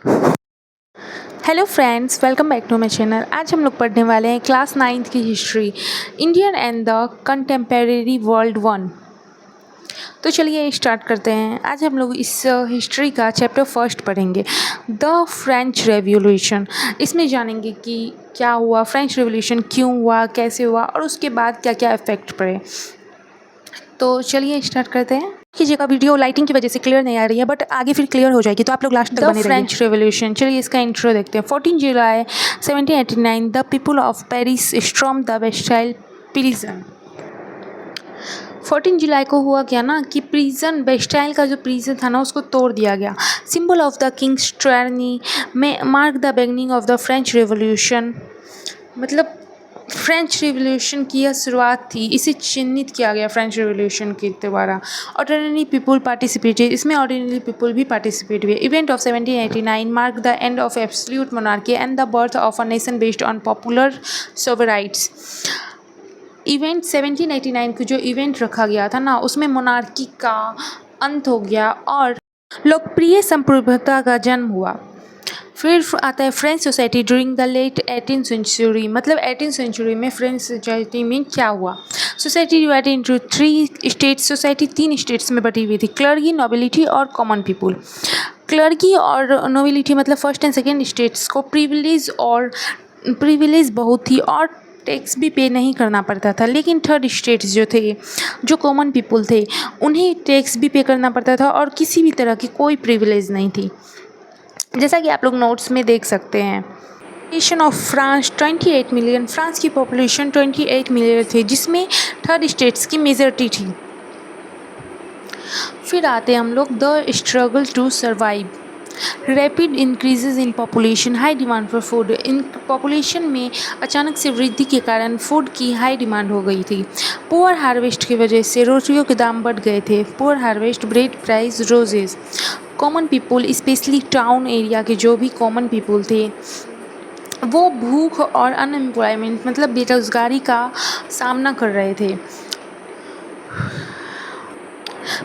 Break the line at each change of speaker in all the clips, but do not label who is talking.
Hello friends, welcome back to my channel. आज हम लोग पढ़ने वाले हैं क्लास 9th की history, Indian and the contemporary world one. तो चलिए स्टार्ट करते हैं। आज हम लोग इस हिस्ट्री का चैप्टर फर्स्ट पढ़ेंगे, द फ्रेंच रेवोल्यूशन। इसमें जानेंगे कि क्या हुआ, फ्रेंच रेवोल्यूशन क्यों हुआ, कैसे हुआ और उसके बाद क्या क्या इफेक्ट पड़े। तो चलिए स्टार्ट करते हैं। कीजिएगा, वीडियो लाइटिंग की वजह से क्लियर नहीं आ रही है, बट आगे फिर क्लियर हो जाएगी, तो आप लोग लास्ट तक बने रहिए। फ्रेंच रेवोल्यूशन, चलिए इसका इंट्रो देखते हैं। 14 जुलाई 1789 the people of Paris storm the Bastille prison. 14 जुलाई को हुआ क्या ना कि प्रिजन, बेस्टाइल का जो प्रिजन था ना, उसको तोड़ दिया गया। Symbol of the king's tyranny में mark the beginning of the French revolution. मतलब फ्रेंच रिवॉल्यूशन की यह शुरुआत थी, इसे चिन्हित किया गया फ्रेंच रिवॉल्यूशन के द्वारा। ऑर्डिनरी पीपल पार्टिसिपेटेड, इसमें ऑर्डिनरी पीपल भी पार्टिसिपेट हुए। Event of 1789 mark the end of absolute monarchy and the birth of a nation based on popular सोवराइट्स। इवेंट 1789 को जो इवेंट रखा गया था ना, उसमें मोनार्की का अंत हो गया और लोकप्रिय संप्रभुता का जन्म हुआ। फिर आता है French society during the late 18th century. मतलब 18th सेंचुरी में फ्रेंच सोसाइटी में क्या हुआ। Society divided into 3 states. Society 3 states में बटी हुई थी, क्लर्की, नोबिलिटी और कॉमन पीपल। क्लर्की और नोबिलिटी मतलब फर्स्ट एंड सेकेंड स्टेट्स को प्रिविलेज बहुत थी और टैक्स भी पे नहीं करना पड़ता था। लेकिन थर्ड स्टेट्स जो थे, जो कॉमन पीपल थे, उन्हें टैक्स भी पे करना पड़ता था और किसी भी तरह की कोई प्रिविलेज नहीं थी, जैसा कि आप लोग नोट्स में देख सकते हैं। Population of France 28 million. France की पॉपुलेशन 28 मिलियन थी, जिसमें थर्ड स्टेट्स की मेजॉरिटी थी। फिर आते हैं हम लोग the struggle to survive. Rapid increases in population, high demand for food. इन पॉपुलेशन में अचानक से वृद्धि के कारण फूड की हाई डिमांड हो गई थी। पुअर हार्वेस्ट की वजह से रोटियों के दाम बढ़ गए थे। Poor harvest, bread price roses. Common people, specially town area के जो भी कॉमन पीपल थे, वो भूख और अनएम्प्लॉयमेंट मतलब बेरोजगारी का सामना कर रहे थे।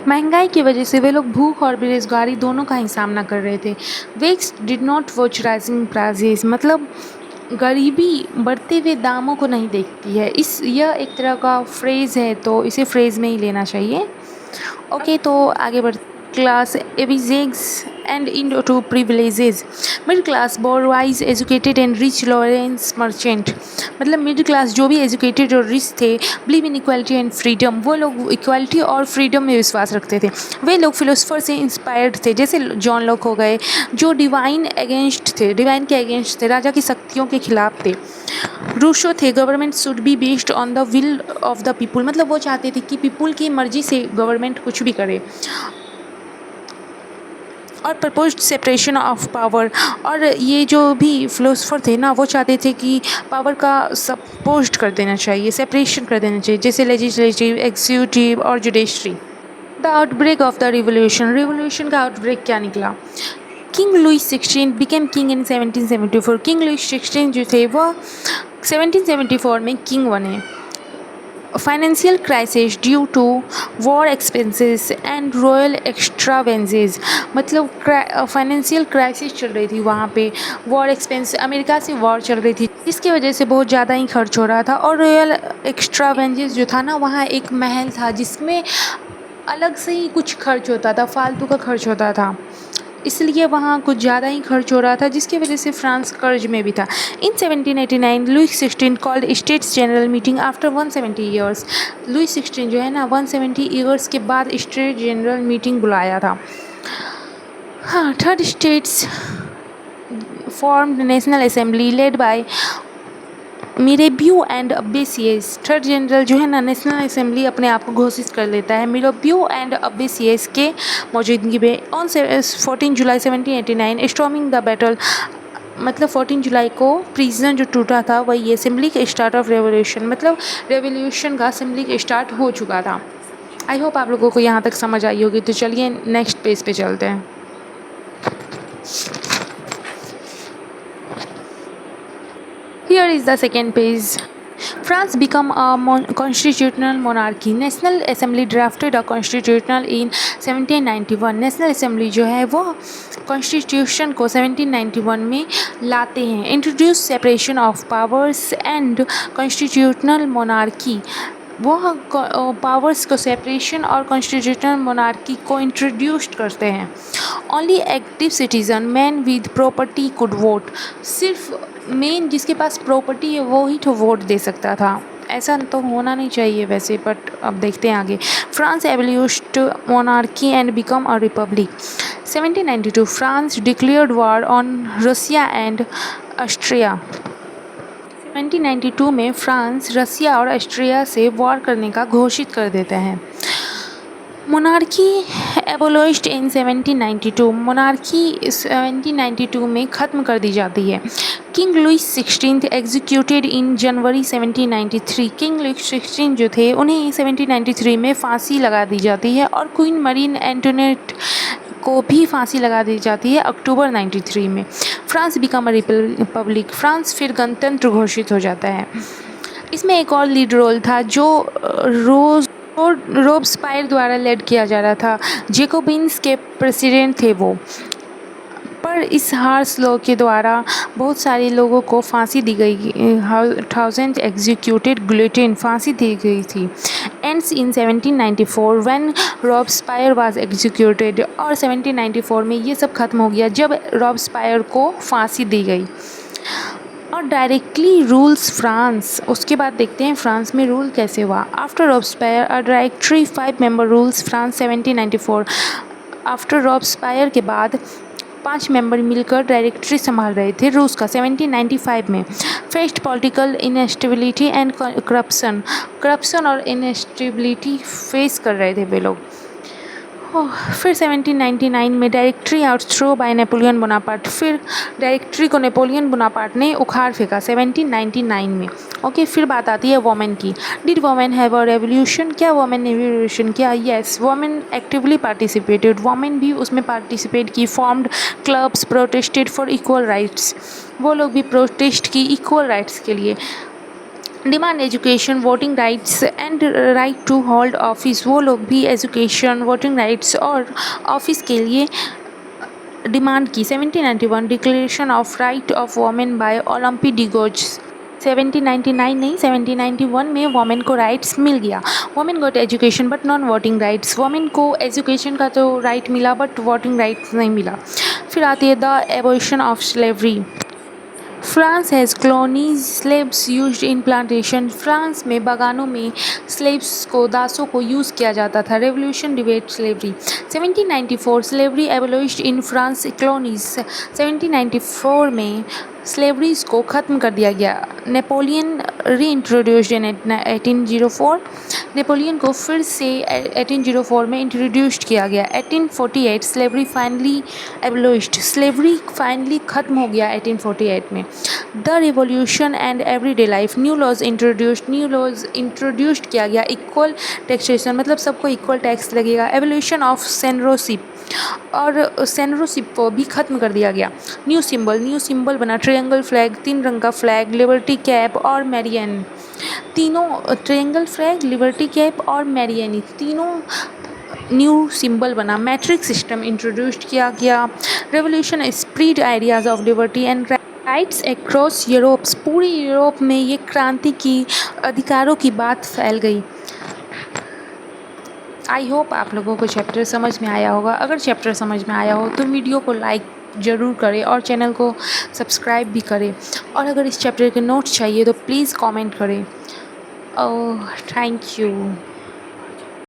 महंगाई की वजह से वे लोग भूख और बेरोजगारी दोनों का ही सामना कर रहे थे। Wages did not watch rising prices, मतलब गरीबी बढ़ते हुए दामों को नहीं देखती है। यह एक तरह का फ्रेज़ है, तो इसे फ्रेज़ में ही लेना चाहिए। ओके, तो आगे बढ़। क्लास एविजेग्स and into privileges. Middle class, bourgeoisie, educated and rich lawyers merchant. मतलब मिडिल क्लास जो भी एजुकेटेड और रिच थे, believe in equality and freedom. वो लोग इक्वालिटी और फ्रीडम में विश्वास रखते थे। वे लोग फिलोसफर से इंस्पायर्ड थे, जैसे जॉन लॉक हो गए, जो डिवाइन के अगेंस्ट थे, राजा की शक्तियों के खिलाफ थे। रूसो थे, government should be based on the will of the people. मतलब वो चाहते थे कि पीपल की मर्जी से गवर्नमेंट कुछ भी करे। और प्रपोज्ड सेपरेशन ऑफ पावर। और ये जो भी फिलोसफर थे ना, वो चाहते थे कि पावर का सपोज्ड कर देना चाहिए, सेपरेशन कर देना चाहिए, जैसे लेजिस्लेटिव, एग्जीक्यूटिव और judiciary. The outbreak of the revolution का आउटब्रेक क्या निकला। King Louis 16 became king in 1774। King Louis 16 जो थे वो 1774 में किंग बने। Financial crisis due to war expenses and royal extravagances. मतलब फाइनेंशियल क्राइसिस चल रही थी वहाँ पे, वॉर एक्सपेंस, अमेरिका से वॉर चल रही थी, जिसकी वजह से बहुत ज़्यादा ही खर्च हो रहा था। और रॉयल एक्स्ट्रावेंसेस जो था ना, वहाँ एक महल था जिसमें अलग से ही कुछ खर्च होता था, फालतू का खर्च होता था, इसलिए वहाँ कुछ ज़्यादा ही खर्च हो रहा था, जिसकी वजह से फ्रांस कर्ज में भी था। In 1789 Louis 16 called states general meeting after 170 years. Louis 16 जो है ना, 170 ईयर्स के बाद स्टेट जनरल मीटिंग बुलाया था। हाँ, third states formed national assembly led by Mirabeau and Abbé Sieyès. Third general जो है ना, नेशनल असेंबली अपने आप को घोषित कर लेता है मिरेबियो एंड अब्बेसियस के मौजूदगी में। On 14 July 1789 storming the battle. मतलब 14 जुलाई को प्रिजन जो टूटा था, वही असेंबली के स्टार्ट ऑफ रेवोल्यूशन, मतलब रेवोल्यूशन का असेंबली के स्टार्ट हो चुका था। आई होप आप लोगों को यहाँ तक समझ आई होगी। तो चलिए नेक्स्ट पेज पे चलते हैं। Here is the second page. France become a constitutional monarchy. National assembly drafted a constitutional in 1791. National assembly जो है वो कॉन्स्टिट्यूशन को 1791 में लाते हैं. Introduce separation of powers and constitutional monarchy. वो पावर्स को सेपरेशन और कॉन्स्टिट्यूशनल मोनार्की को इंट्रोड्यूस करते हैं. Only active citizen man with property could vote. सिर्फ मेन जिसके पास प्रॉपर्टी है वो ही तो वोट दे सकता था. ऐसा तो होना नहीं चाहिए वैसे, बट अब देखते हैं आगे. France abolished monarchy and become a republic. 1792 France declared war on Russia and Austria. 1792 में फ्रांस रसिया और ऑस्ट्रिया से वॉर करने का घोषित कर देते हैं. मोनार्की एबोलिश्ड इन 1792. मोनार्की 1792 में ख़त्म कर दी जाती है. King Louis 16 executed in January 1793. King Louis 16 जो थे उन्हें 1793 में फांसी लगा दी जाती है और क्वीन मरी एंटोनेट को भी फांसी लगा दी जाती है अक्टूबर 93 में. France become a Republic. France फिर गणतंत्र घोषित हो जाता है. इसमें एक और लीड रोल था जो रोबस्पायर द्वारा लीड किया जा रहा था. जेकोबिन्स के प्रेसिडेंट थे वो. पर इस हार्श लॉ के द्वारा बहुत सारे लोगों को फांसी दी गई. 1000 एग्जीक्यूटेड गिलोटिन फांसी दी गई थी. Ends in 1794 when Robespierre was executed. और 1794 में ये सब खत्म हो गया जब रॉबस्पायर को फांसी दी गई. और डायरेक्टली रूल्स फ्रांस. उसके बाद देखते हैं फ्रांस में रूल कैसे हुआ. After Robespierre a directory 5 member rules France 1794. After Robespierre के बाद 5 मेंबर मिलकर डायरेक्टरी संभाल रहे थे रूस का 1795 में. Faced political instability and corruption और इनस्टेबिलिटी फेस कर रहे थे वे लोग. फिर 1799 में डायरेक्टरी आउटथ्रो बाय नेपोलियन बोनापार्ट. फिर डायरेक्टरी को नेपोलियन बोनापार्ट ने उखाड़ फेंका 1799 में. ओके, फिर बात आती है वोमेन की. Did women have a revolution. क्या वोमेन ने रेवोल्यूशन किया? Yes, women actively participated. Women भी उसमें पार्टिसिपेट की. Formed clubs, protested for equal rights. वो लोग भी प्रोटेस्ट की इक्वल राइट्स के लिए. Demand education, voting rights and right to hold office. वो लोग भी एजुकेशन, वोटिंग राइट्स और ऑफिस के लिए डिमांड की. 1791 declaration of right of women by Olympe de Gouges. 1799 नहीं, 1791 में वोमेन को राइट्स मिल गया. Women got education but non voting rights. Women को एजुकेशन का तो राइट मिला बट वोटिंग राइट्स नहीं मिला. फिर आती है the abolition of slavery. France has colonies slaves used in plantation. France में बागानों में स्लेव्स को, दासों को यूज़ किया जाता था. Revolution debate slavery. 1794 slavery एबोलिश्ड in France colonies. 1794 में स्लेवरीज को ख़त्म कर दिया गया. नेपोलियन री इंट्रोड्यूस्ड इन 1804. नेपोलियन को फिर से 1804 में इंट्रोड्यूस्ड किया गया. 1848 slavery finally abolished. Slavery finally ख़त्म हो गया 1848 में. The revolution and everyday life. New laws introduced किया गया. इक्वल टैक्सेशन, मतलब सबको इक्वल टैक्स लगेगा. एवोल्यूशन ऑफ सेनरोशिप, और सेनरोशिप को भी ख़त्म कर दिया गया. न्यू सिंबल बना ट्रायंगल फ्लैग. 3 रंग का फ्लैग, लिबर्टी कैप और मैरियन. तीनों ट्रायंगल फ्लैग, लिबर्टी कैप और मैरियन तीनों न्यू सिंबल बना. मैट्रिक सिस्टम इंट्रोड्यूस्ड किया गया. Revolution spread ideas of liberty and rights across Europe. पूरी यूरोप में ये क्रांति की, अधिकारों की बात फैल गई. आई होप आप लोगों को चैप्टर समझ में आया होगा. अगर चैप्टर समझ में आया हो तो वीडियो को लाइक ज़रूर करें और चैनल को सब्सक्राइब भी करें. और अगर इस चैप्टर के नोट्स चाहिए तो प्लीज़ कमेंट करें. Thank you.